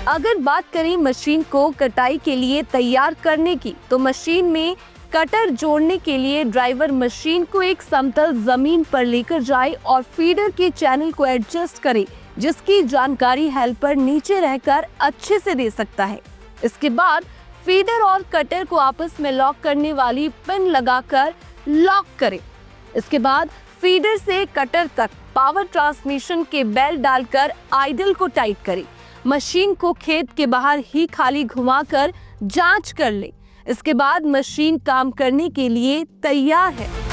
अगर बात करें मशीन को कटाई के लिए तैयार करने की, तो मशीन में कटर जोड़ने के लिए ड्राइवर मशीन को एक समतल जमीन पर लेकर जाए और फीडर के चैनल को एडजस्ट करे, जिसकी जानकारी हेल्पर नीचे रहकर अच्छे से दे सकता है। इसके बाद फीडर और कटर को आपस में लॉक करने वाली पिन लगाकर लॉक करें। इसके बाद फीडर से कटर तक पावर ट्रांसमिशन के बेल्ट डालकर आइडल को टाइट करें। मशीन को खेत के बाहर ही खाली घुमाकर जांच कर ले। इसके बाद मशीन काम करने के लिए तैयार है।